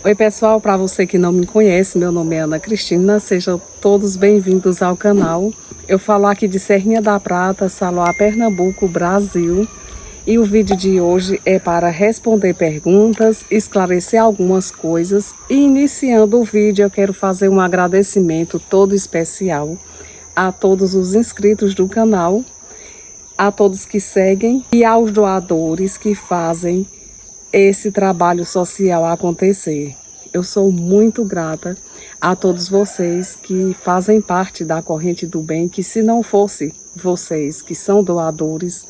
Oi pessoal, para você que não me conhece, meu nome é Ana Cristina, sejam todos bem-vindos ao canal. Eu falo aqui de Serrinha da Prata, Saloá, Pernambuco, Brasil. E o vídeo de hoje é para responder perguntas, esclarecer algumas coisas. E iniciando o vídeo, eu quero fazer um agradecimento todo especial a todos os inscritos do canal, a todos que seguem e aos doadores que fazem esse trabalho social acontecer. Eu sou muito grata a todos vocês que fazem parte da corrente do bem, que se não fosse vocês que são doadores,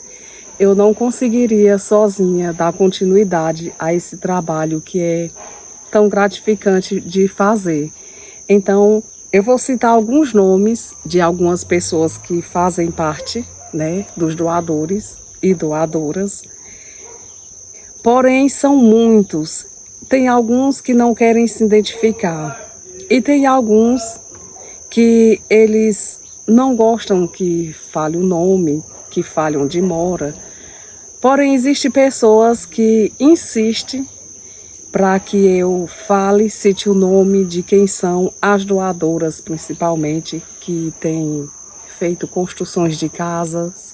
eu não conseguiria sozinha dar continuidade a esse trabalho que é tão gratificante de fazer. Então, eu vou citar alguns nomes de algumas pessoas que fazem parte, dos doadores e doadoras. Porém, são muitos. Tem alguns que não querem se identificar. E tem alguns que eles não gostam que fale o nome, que fale onde mora. Porém, existem pessoas que insistem para que eu fale, cite o nome de quem são as doadoras, principalmente, que têm feito construções de casas,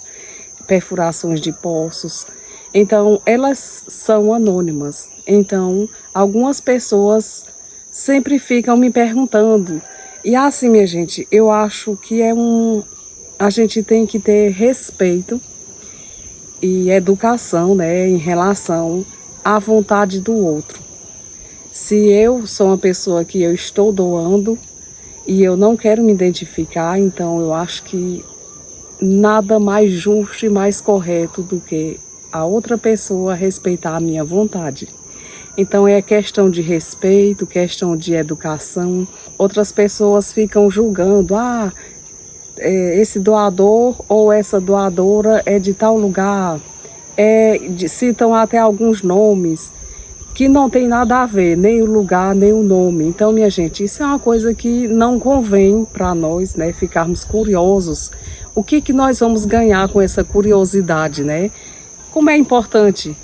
perfurações de poços. Então, elas são anônimas. Então, algumas pessoas sempre ficam me perguntando. E assim, minha gente, eu acho que a gente tem que ter respeito e educação, em relação à vontade do outro. Se eu sou uma pessoa que eu estou doando e eu não quero me identificar, então eu acho que nada mais justo e mais correto do que a outra pessoa respeitar a minha vontade. Então é questão de respeito, questão de educação. Outras pessoas ficam julgando, esse doador ou essa doadora é de tal lugar, citam até alguns nomes que não tem nada a ver, nem o lugar, nem o nome. Então, minha gente, isso é uma coisa que não convém para nós, ficarmos curiosos. O que nós vamos ganhar com essa curiosidade, Como é importante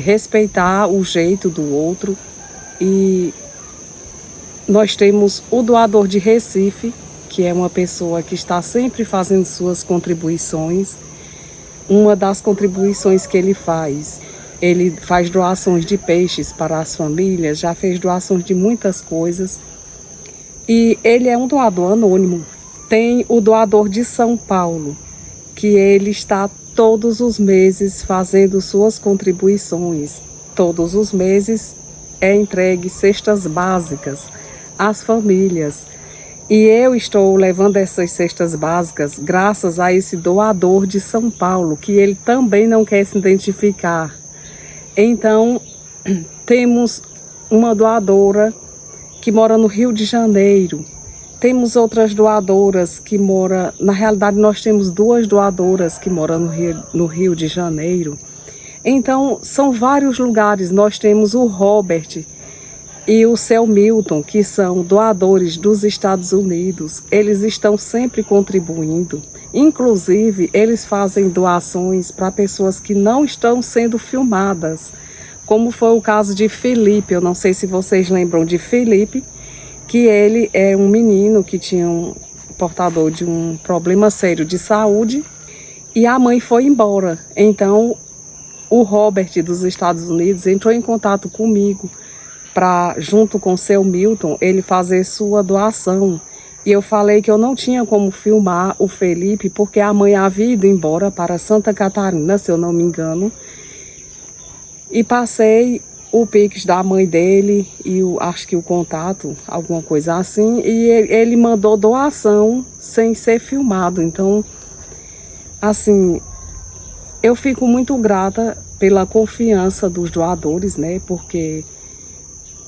respeitar o jeito do outro. E nós temos o doador de Recife, que é uma pessoa que está sempre fazendo suas contribuições. Uma das contribuições que ele faz doações de peixes para as famílias, já fez doações de muitas coisas. E ele é um doador anônimo. Tem o doador de São Paulo, que ele está todos os meses fazendo suas contribuições. Todos os meses é entregue cestas básicas às famílias. E eu estou levando essas cestas básicas graças a esse doador de São Paulo, que ele também não quer se identificar. Então, temos uma doadora que mora no Rio de Janeiro. Temos outras doadoras que moram... Na realidade, nós temos duas doadoras que moram no Rio de Janeiro. Então, são vários lugares. Nós temos o Robert e o seu Milton, que são doadores dos Estados Unidos. Eles estão sempre contribuindo. Inclusive, eles fazem doações para pessoas que não estão sendo filmadas. Como foi o caso de Felipe. Eu não sei se vocês lembram de Felipe, que ele é um menino que tinha portador de um problema sério de saúde e a mãe foi embora. Então, o Robert dos Estados Unidos entrou em contato comigo para, junto com seu Milton, ele fazer sua doação. E eu falei que eu não tinha como filmar o Felipe, porque a mãe havia ido embora para Santa Catarina, se eu não me engano. E passei o Pix da mãe dele e acho que o contato, alguma coisa assim. E ele mandou doação sem ser filmado. Então, assim, eu fico muito grata pela confiança dos doadores, porque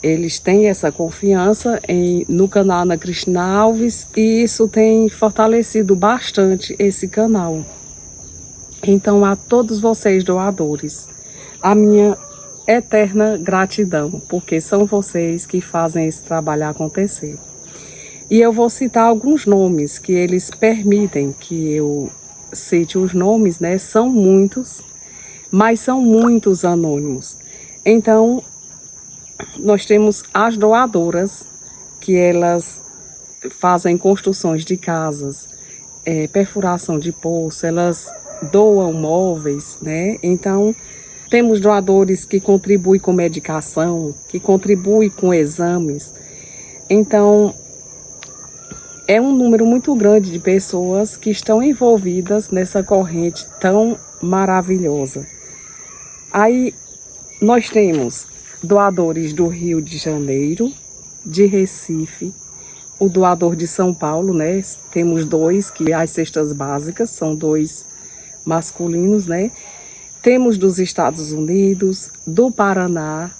eles têm essa confiança no canal Ana Cristina Alves e isso tem fortalecido bastante esse canal. Então, a todos vocês doadores, a minha eterna gratidão, porque são vocês que fazem esse trabalho acontecer. E eu vou citar alguns nomes que eles permitem que eu cite os nomes, São muitos, mas são muitos anônimos. Então, nós temos as doadoras, que elas fazem construções de casas, perfuração de poço, elas doam móveis, né? Então, temos doadores que contribuem com medicação, que contribuem com exames. Então, é um número muito grande de pessoas que estão envolvidas nessa corrente tão maravilhosa. Aí, nós temos doadores do Rio de Janeiro, de Recife, o doador de São Paulo, né? Temos dois, que as cestas básicas são dois masculinos, né? Temos dos Estados Unidos, do Paraná,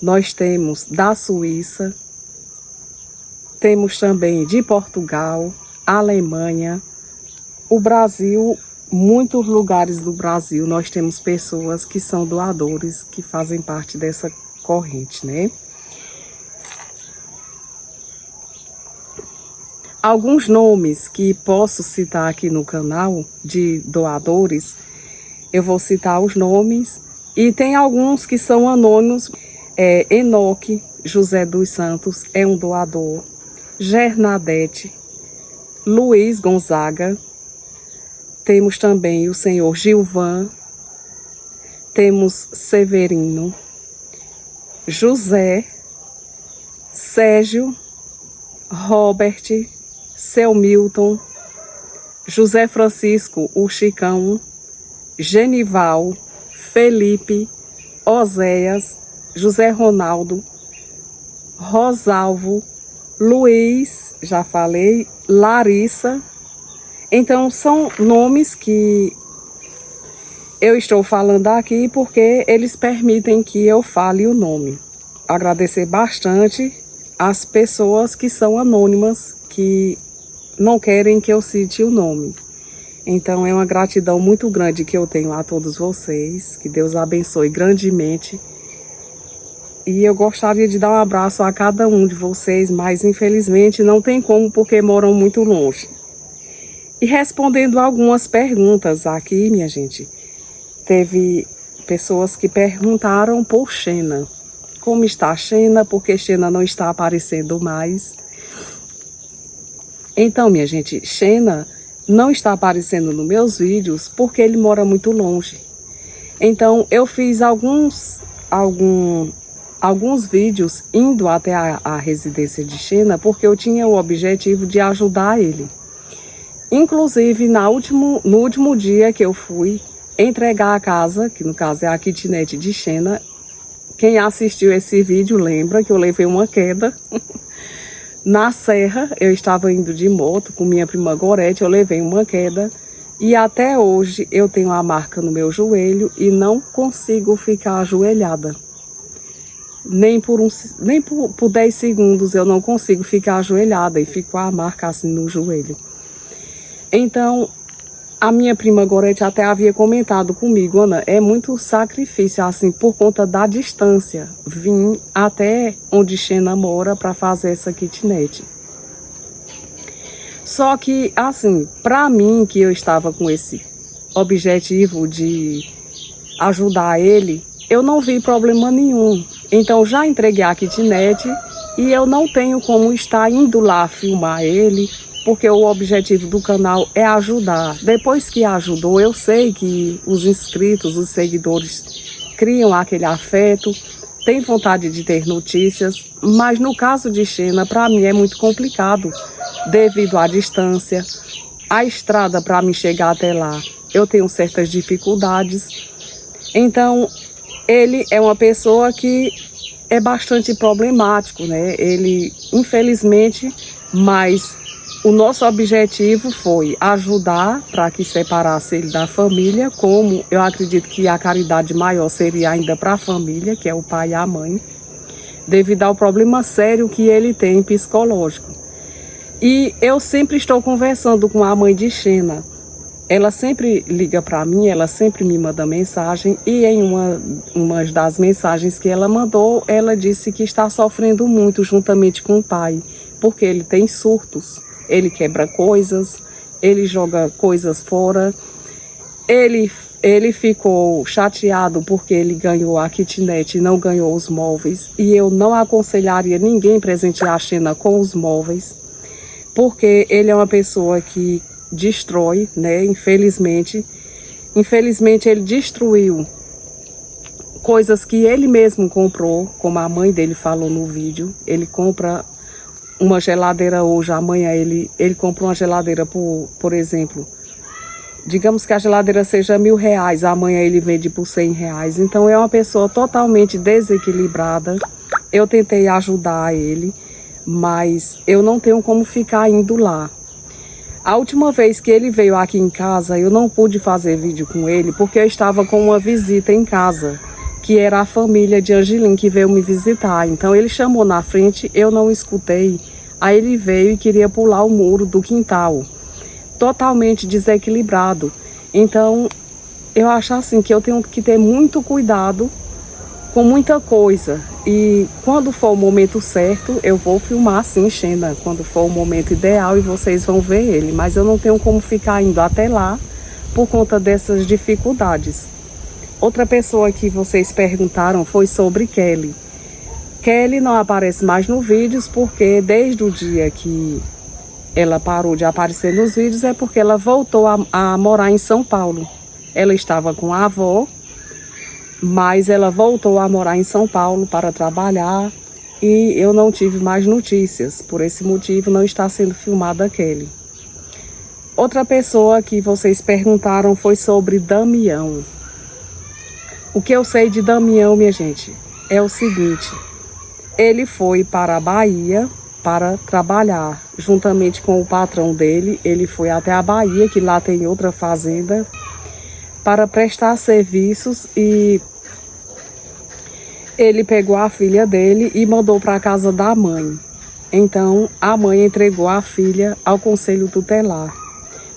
nós temos da Suíça, temos também de Portugal, Alemanha, o Brasil, muitos lugares do Brasil nós temos pessoas que são doadores, que fazem parte dessa corrente, né? Alguns nomes que posso citar aqui no canal de doadores, eu vou citar os nomes, e tem alguns que são anônimos. Enoque José dos Santos é um doador, Gernadete, Luiz Gonzaga, temos também o senhor Gilvan, temos Severino, José, Sérgio, Robert, Seu Milton, José Francisco, o Chicão, Genival, Felipe, Oséias, José Ronaldo, Rosalvo, Luiz, já falei, Larissa. Então, são nomes que eu estou falando aqui porque eles permitem que eu fale o nome. Agradecer bastante às pessoas que são anônimas, que não querem que eu cite o nome. Então, é uma gratidão muito grande que eu tenho a todos vocês. Que Deus abençoe grandemente. E eu gostaria de dar um abraço a cada um de vocês, mas infelizmente não tem como porque moram muito longe. E respondendo algumas perguntas aqui, minha gente, teve pessoas que perguntaram por Xena. Como está Xena? Porque Xena não está aparecendo mais. Então, minha gente, Xena não está aparecendo nos meus vídeos porque ele mora muito longe. Então, eu fiz alguns vídeos indo até a residência de Xena porque eu tinha o objetivo de ajudar ele. Inclusive, no último dia que eu fui entregar a casa, que no caso é a kitnet de Xena, quem assistiu esse vídeo lembra que eu levei uma queda. Na serra, eu estava indo de moto com minha prima Gorete, eu levei uma queda. E até hoje eu tenho a marca no meu joelho e não consigo ficar ajoelhada. Nem por 10 segundos eu não consigo ficar ajoelhada e fico a marca assim no joelho. Então, a minha prima Gorete até havia comentado comigo, Ana, é muito sacrifício assim por conta da distância. Vim até onde Xena mora para fazer essa kitnet. Só que, assim, para mim, que eu estava com esse objetivo de ajudar ele, eu não vi problema nenhum. Então, já entreguei a kitnet e eu não tenho como estar indo lá filmar ele, porque o objetivo do canal é ajudar. Depois que ajudou, eu sei que os inscritos, os seguidores, criam aquele afeto, têm vontade de ter notícias, mas no caso de Xena, para mim é muito complicado, devido à distância, a estrada para me chegar até lá, eu tenho certas dificuldades. Então, ele é uma pessoa que é bastante problemático, né? Ele, infelizmente, mas o nosso objetivo foi ajudar para que separasse ele da família, como eu acredito que a caridade maior seria ainda para a família, que é o pai e a mãe, devido ao problema sério que ele tem psicológico. E eu sempre estou conversando com a mãe de Xena. Ela sempre liga para mim, ela sempre me manda mensagem, e em uma das mensagens que ela mandou, ela disse que está sofrendo muito juntamente com o pai, porque ele tem surtos. Ele quebra coisas, ele joga coisas fora. Ele ficou chateado porque ele ganhou a kitnet e não ganhou os móveis. E eu não aconselharia ninguém presentear a Xena com os móveis, porque ele é uma pessoa que destrói, né? Infelizmente ele destruiu coisas que ele mesmo comprou, como a mãe dele falou no vídeo. Ele compra uma geladeira hoje, amanhã ele compra uma geladeira por exemplo, digamos que a geladeira seja R$1.000, amanhã ele vende por R$100. Então é uma pessoa totalmente desequilibrada. Eu tentei ajudar ele, mas eu não tenho como ficar indo lá. A última vez que ele veio aqui em casa, eu não pude fazer vídeo com ele, porque eu estava com uma visita em casa, que era a família de Angelim que veio me visitar. Então ele chamou na frente, eu não escutei. Aí ele veio e queria pular o muro do quintal, totalmente desequilibrado. Então eu acho assim que eu tenho que ter muito cuidado com muita coisa. E quando for o momento certo, eu vou filmar sim, Xena, quando for o momento ideal, e vocês vão ver ele. Mas eu não tenho como ficar indo até lá por conta dessas dificuldades. Outra pessoa que vocês perguntaram foi sobre Kelly. Kelly não aparece mais nos vídeos porque desde o dia que ela parou de aparecer nos vídeos é porque ela voltou a morar em São Paulo. Ela estava com a avó, mas ela voltou a morar em São Paulo para trabalhar e eu não tive mais notícias. Por esse motivo não está sendo filmada a Kelly. Outra pessoa que vocês perguntaram foi sobre Damião. O que eu sei de Damião, minha gente, é o seguinte: ele foi para a Bahia para trabalhar, juntamente com o patrão dele. Ele foi até a Bahia, que lá tem outra fazenda, para prestar serviços, e ele pegou a filha dele e mandou para a casa da mãe. Então, a mãe entregou a filha ao conselho tutelar.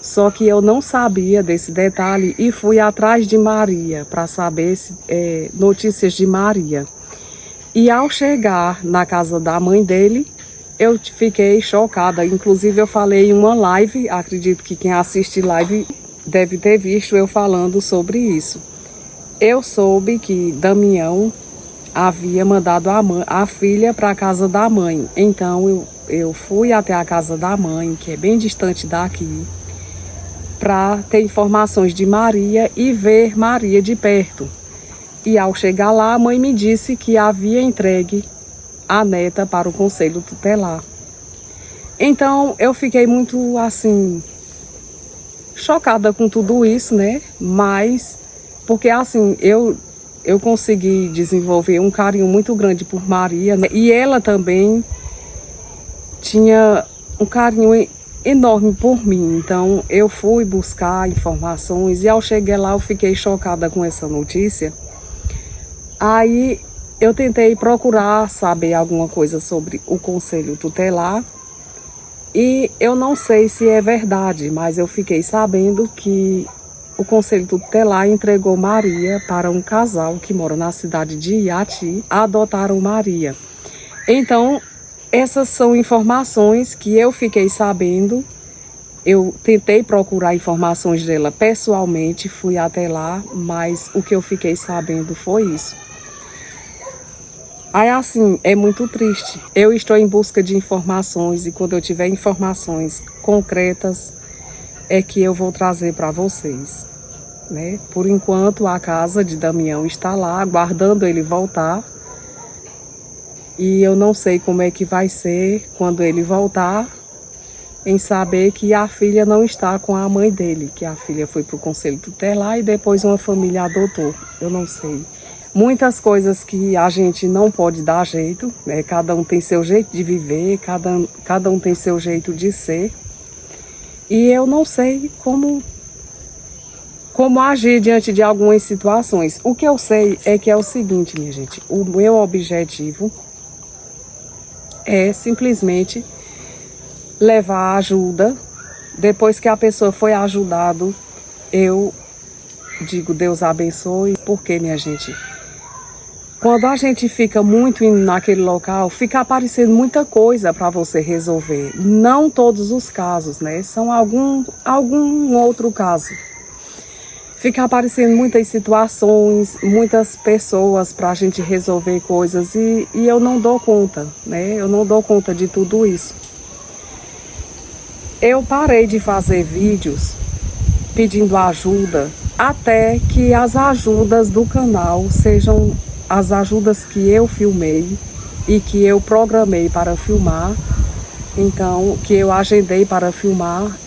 Só que eu não sabia desse detalhe e fui atrás de Maria para saber notícias de Maria. E ao chegar na casa da mãe dele, eu fiquei chocada. Inclusive eu falei em uma live, acredito que quem assiste live deve ter visto eu falando sobre isso. Eu soube que Damião havia mandado a filha para a casa da mãe. Então eu fui até a casa da mãe, que é bem distante daqui, para ter informações de Maria e ver Maria de perto. E ao chegar lá, a mãe me disse que havia entregue a neta para o conselho tutelar. Então eu fiquei muito assim chocada com tudo isso, né? Mas porque assim eu consegui desenvolver um carinho muito grande por Maria, né? E ela também tinha um carinho enorme por mim. Então eu fui buscar informações e ao chegar lá eu fiquei chocada com essa notícia. Aí eu tentei procurar saber alguma coisa sobre o conselho tutelar e eu não sei se é verdade, mas eu fiquei sabendo que o conselho tutelar entregou Maria para um casal que mora na cidade de Iati, adotaram Maria. Então essas são informações que eu fiquei sabendo. Eu tentei procurar informações dela pessoalmente, fui até lá, mas o que eu fiquei sabendo foi isso. Aí assim, é muito triste. Eu estou em busca de informações e quando eu tiver informações concretas é que eu vou trazer para vocês, né? Por enquanto a casa de Damião está lá, aguardando ele voltar. E eu não sei como é que vai ser quando ele voltar, em saber que a filha não está com a mãe dele, que a filha foi para o conselho tutelar e depois uma família adotou. Eu não sei. Muitas coisas que a gente não pode dar jeito, né? Cada um tem seu jeito de viver, cada um tem seu jeito de ser. E eu não sei como agir diante de algumas situações. O que eu sei é que é o seguinte, minha gente, o meu objetivo é simplesmente levar ajuda. Depois que a pessoa foi ajudado, eu digo Deus abençoe, porque, minha gente, quando a gente fica muito indo naquele local, fica aparecendo muita coisa para você resolver. Não todos os casos, né? São algum outro caso. fica aparecendo muitas situações, muitas pessoas para a gente resolver coisas e eu não dou conta, né? Eu não dou conta de tudo isso. Eu parei de fazer vídeos pedindo ajuda até que as ajudas do canal sejam as ajudas que eu filmei e que eu programei para filmar, então que eu agendei para filmar,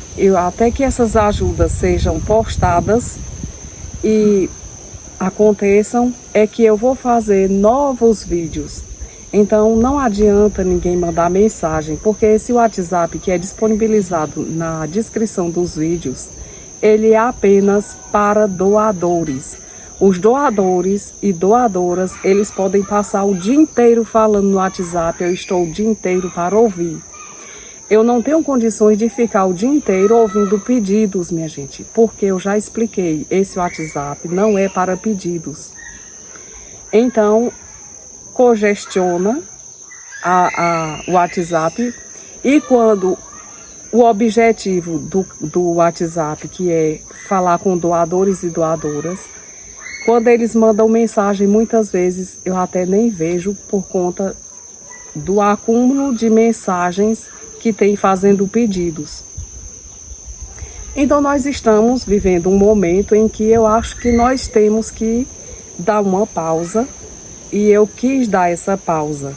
até que essas ajudas sejam postadas e aconteçam, é que eu vou fazer novos vídeos. Então não adianta ninguém mandar mensagem, porque esse WhatsApp que é disponibilizado na descrição dos vídeos, ele é apenas para doadores. Os doadores e doadoras, eles podem passar o dia inteiro falando no WhatsApp, eu estou o dia inteiro para ouvir. Eu não tenho condições de ficar o dia inteiro ouvindo pedidos, minha gente, porque eu já expliquei, esse WhatsApp não é para pedidos. Então, congestiona o WhatsApp e quando o objetivo do WhatsApp, que é falar com doadores e doadoras, quando eles mandam mensagem, muitas vezes eu até nem vejo por conta do acúmulo de mensagens que tem fazendo pedidos. Então nós estamos vivendo um momento em que eu acho que nós temos que dar uma pausa e eu quis dar essa pausa.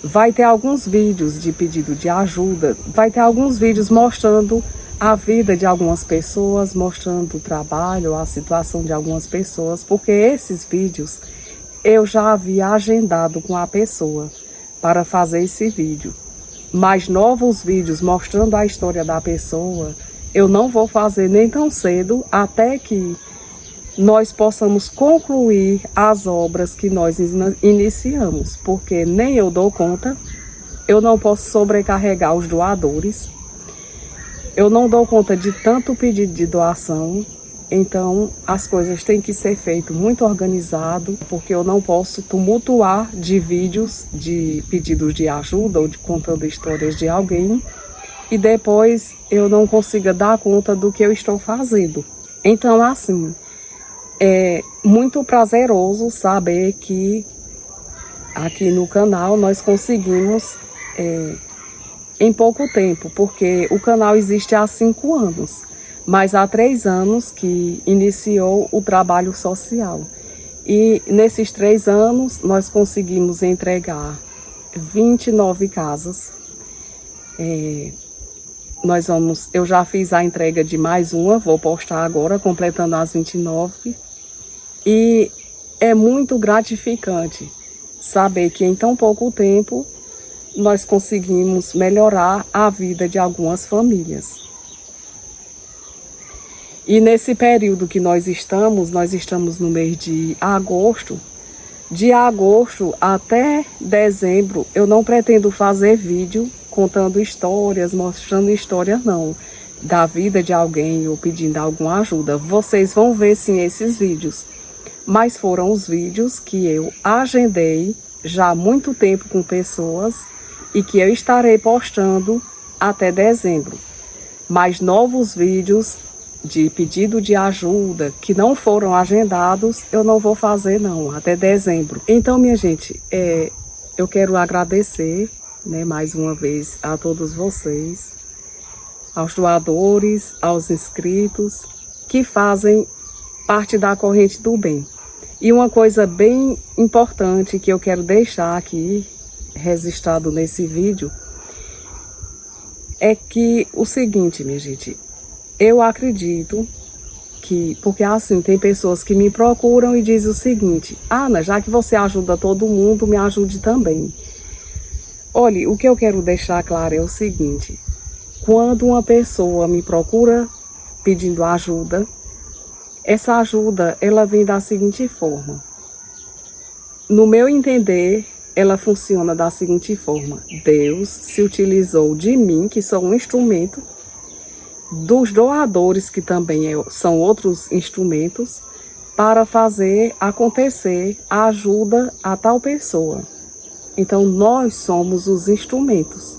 Vai ter alguns vídeos de pedido de ajuda, vai ter alguns vídeos mostrando a vida de algumas pessoas, mostrando o trabalho, a situação de algumas pessoas, porque esses vídeos eu já havia agendado com a pessoa para fazer esse vídeo. Mas novos vídeos mostrando a história da pessoa, eu não vou fazer nem tão cedo até que nós possamos concluir as obras que nós iniciamos, porque nem eu dou conta, eu não posso sobrecarregar os doadores, eu não dou conta de tanto pedido de doação, então as coisas têm que ser feitas muito organizado, porque eu não posso tumultuar de vídeos de pedidos de ajuda ou de contando histórias de alguém e depois eu não consiga dar conta do que eu estou fazendo. Então, assim, é muito prazeroso saber que aqui no canal nós conseguimos em pouco tempo, porque o canal existe há 5 anos. Mas há 3 anos que iniciou o trabalho social. E nesses 3 anos nós conseguimos entregar 29 casas. Eu já fiz a entrega de mais uma, vou postar agora, completando as 29. E é muito gratificante saber que em tão pouco tempo nós conseguimos melhorar a vida de algumas famílias. E nesse período que nós estamos no mês de agosto até dezembro, eu não pretendo fazer vídeo contando histórias, mostrando histórias não, da vida de alguém ou pedindo alguma ajuda. Vocês vão ver sim esses vídeos, mas foram os vídeos que eu agendei já há muito tempo com pessoas e que eu estarei postando até dezembro. Mas novos vídeos de pedido de ajuda que não foram agendados, eu não vou fazer não, até dezembro. Então, minha gente, eu quero agradecer, né, mais uma vez a todos vocês, aos doadores, aos inscritos, que fazem parte da corrente do bem. E uma coisa bem importante que eu quero deixar aqui, registrado nesse vídeo, é que o seguinte, minha gente, eu acredito que, porque assim, tem pessoas que me procuram e dizem o seguinte: Ana, já que você ajuda todo mundo, me ajude também. Olha, o que eu quero deixar claro é o seguinte: quando uma pessoa me procura pedindo ajuda, essa ajuda, ela vem da seguinte forma. No meu entender, ela funciona da seguinte forma: Deus se utilizou de mim, que sou um instrumento, dos doadores, que também são outros instrumentos, para fazer acontecer a ajuda a tal pessoa. Então, nós somos os instrumentos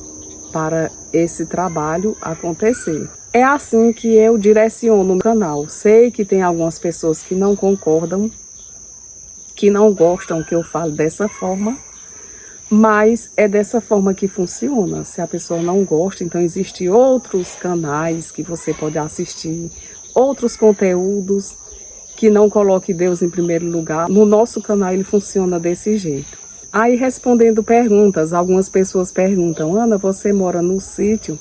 para esse trabalho acontecer. É assim que eu direciono o canal. Sei que tem algumas pessoas que não concordam, que não gostam que eu falo dessa forma, mas é dessa forma que funciona. Se a pessoa não gosta, então existem outros canais que você pode assistir, outros conteúdos que não coloque Deus em primeiro lugar. No nosso canal ele funciona desse jeito. Aí respondendo perguntas, algumas pessoas perguntam: Ana, você mora no sítio?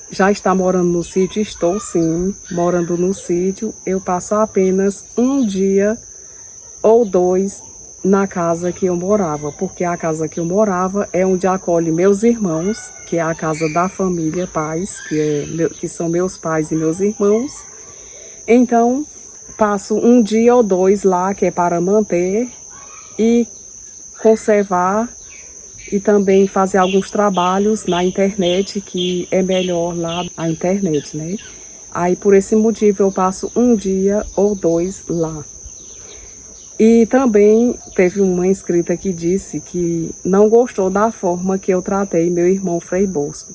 Já está morando no sítio? Estou sim, morando no sítio. Eu passo apenas um dia ou dois na casa que eu morava, porque a casa que eu morava é onde acolhe meus irmãos, que é a casa da família, pais, que são meus pais e meus irmãos. Então, passo um dia ou dois lá, que é para manter e conservar e também fazer alguns trabalhos na internet, que é melhor lá a internet, né? Aí, por esse motivo, eu passo um dia ou dois lá. E também teve uma inscrita que disse que não gostou da forma que eu tratei meu irmão Frei Bosco,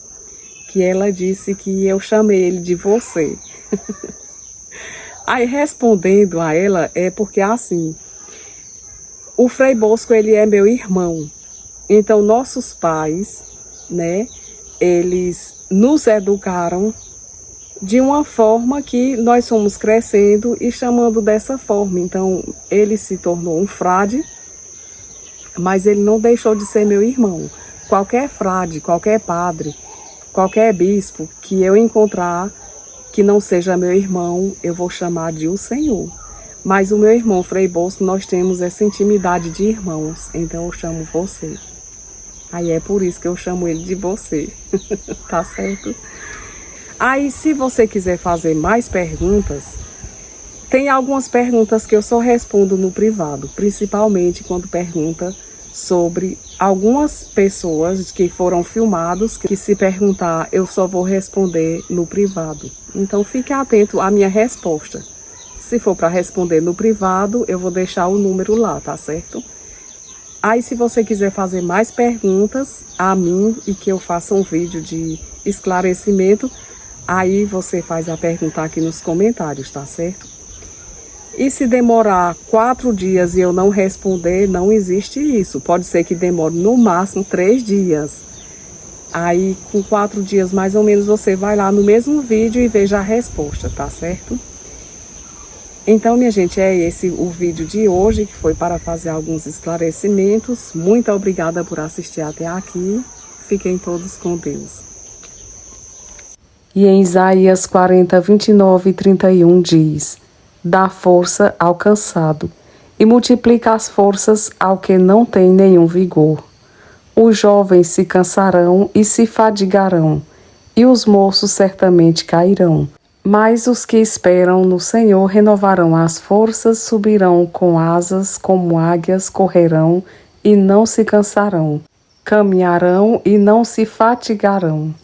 que ela disse que eu chamei ele de você. Aí, respondendo a ela, é porque assim, o Frei Bosco, ele é meu irmão. Então, nossos pais, né, eles nos educaram de uma forma que nós fomos crescendo e chamando dessa forma. Então, ele se tornou um frade, mas ele não deixou de ser meu irmão. Qualquer frade, qualquer padre, qualquer bispo que eu encontrar que não seja meu irmão, eu vou chamar de o Senhor. Mas o meu irmão Frei Bosco, nós temos essa intimidade de irmãos, então eu chamo você. Aí é por isso que eu chamo ele de você, tá certo? Aí, se você quiser fazer mais perguntas, tem algumas perguntas que eu só respondo no privado, principalmente quando pergunta sobre algumas pessoas que foram filmados, que se perguntar, eu só vou responder no privado. Então, fique atento à minha resposta. Se for para responder no privado, eu vou deixar o número lá, tá certo? Aí, se você quiser fazer mais perguntas a mim e que eu faça um vídeo de esclarecimento, aí você faz a pergunta aqui nos comentários, tá certo? E se demorar 4 dias e eu não responder, não existe isso. Pode ser que demore no máximo 3 dias. Aí, com 4 dias mais ou menos, você vai lá no mesmo vídeo e veja a resposta, tá certo? Então, minha gente, é esse o vídeo de hoje, que foi para fazer alguns esclarecimentos. Muito obrigada por assistir até aqui. Fiquem todos com Deus. E em Isaías 40, 29 e 31 diz: dá força ao cansado e multiplica as forças ao que não tem nenhum vigor. Os jovens se cansarão e se fadigarão, e os moços certamente cairão. Mas os que esperam no Senhor renovarão as forças, subirão com asas como águias, correrão e não se cansarão, caminharão e não se fatigarão.